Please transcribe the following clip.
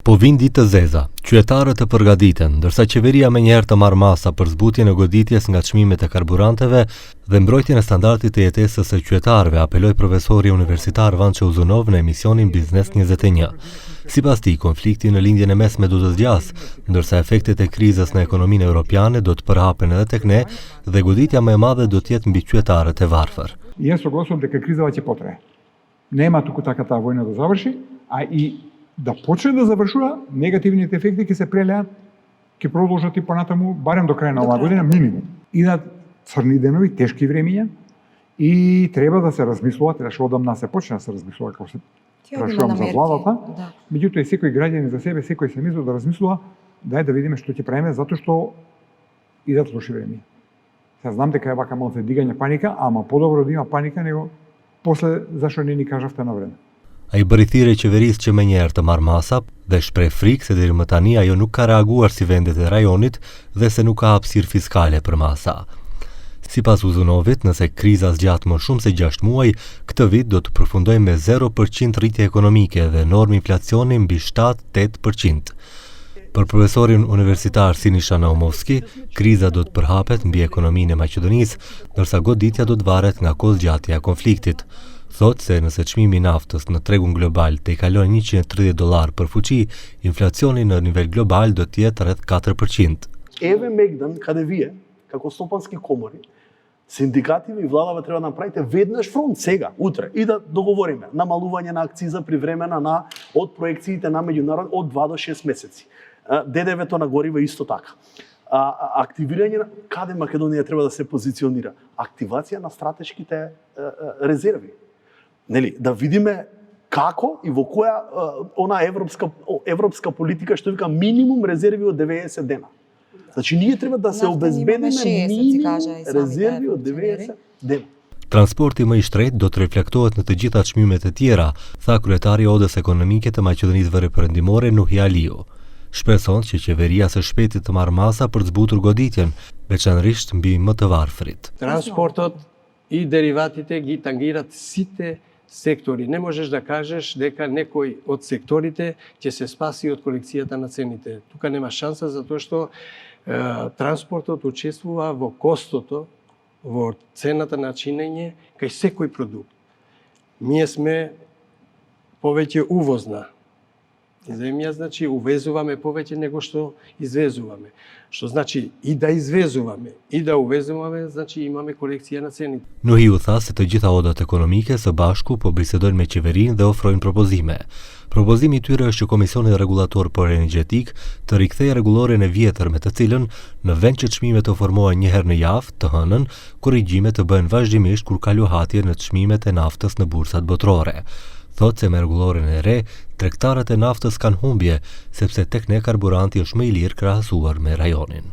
Po vinë ditë të zeza, qytetarët të përgatiten, ndërsa qeveria menjëherë të marr masa për zbutjen e goditjes nga çmimet e karburanteve dhe mbrojtjen e standardit të jetesës së qytetarëve, apeloi profesori universitar Vançe Uzunov në emisionin Biznes 21. Sipas tij, konflikti në lindjen e mesme do të zgjas, ndërsa efektet e krizës në ekonominë europiane do të përhapen edhe tek ne dhe goditja më e madhe do të jetë mbi qytetarët e varfër. Јас согласувам дека кризава ќе потрае. Нема туку така таа војна да заврши, а и да почне да завршува, негативните ефекти ќе се прелеат, ќе продолжат и понатаму барем до крај на оваа година минимум. Идат црни денови, тешки времиња и треба да се размислува, требаше одамна се почне да се размислува како се прашувам за владата. Меѓутоа и секој граѓанин за себе, секој се мислува да размислува, дај да видиме што ќе правиме затоа што идат лоши времиња. Сега знам дека е вака малце дигање паника, ама подобро да има паника него после зашто не ни кажавте на време. Ai bëri thirrje qeverisë që menjëherë të marrë masa dhe shpreh frikë se deri më tani ajo nuk ka reaguar si vendet e rajonit dhe se nuk ka hapësirë fiskale për masa. Sipas Uzunovit, nëse kriza zgjat më shumë se 6 muaj, këtë vit do të përfundojmë me 0% rritje ekonomike dhe normë inflacioni mbi 7-8%. Për profesorin universitar Sinisha Naumovski, kriza do të përhapet mbi ekonominë e Maqedonisë, ndërsa goditja do të varet nga kohëzgjatja e konfliktit. Thotë se nëse çmimi i naftës në tregun global të i kalon $130 për fuqi, inflacioni në nivel global do të jetë rreth 4%. Еве мегдан каде вие, како стопански комори, синдикативе и владава треба да направите веднаш фронт сега, утре, и да договориме намалување на акциза привремена на од проекциите на меѓународ од 2 до 6 месеци. ДДВ-то на гориво исто така. Активирање на каде Македонија треба да се позиционира? Активација на стратешките резерви. Нели, да видиме како и во која она европска политика што вика минимум резерви од 90 дена. Значи ние треба да се обезбедиме минимум резерви од 90 дена. Transporti më i shtrejtë do të reflektohet në të gjitha çmimet e tjera, tha kryetari i Odës Ekonomike të Maqedonisë Veriperëndimore Nuhi Aliu. Shpreson që qeveria së shpejti të marrë masa për të zbutur goditjen, veçanërisht mbi më të varfrit. Транспортот и дериватите ги тангираат сите сектори. Не можеш да кажеш дека некој од секторите ќе се спаси од корекцијата на цените. Тука нема шанса затоа што транспортот учествува во костото, во цената на чинење кај секој продукт. Ние сме повеќе увозна земја, значи увезуваме повеќе него што извезуваме. Што значи и да извезуваме, и да увезуваме, значи имаме корекција на цените. Nuhiu tha se të gjitha odat ekonomike së bashku po bisedojnë me qeverinë dhe ofrojnë propozime. Propozimi i tyre është që Komisioni Rregullator për Energjetik të rikthejë rregulloren e vjetër me të cilën në vend që çmimet të formohen një herë në javë, të hënën, korrigjimet të bëhen vazhdimisht kur ka luhatje në çmimet e naftës në bursat botërore. Thotë se me rregulloren e re, tregtarët e naftës kanë humbje, sepse tek ne karburanti është më i lirë krahasuar me rajonin.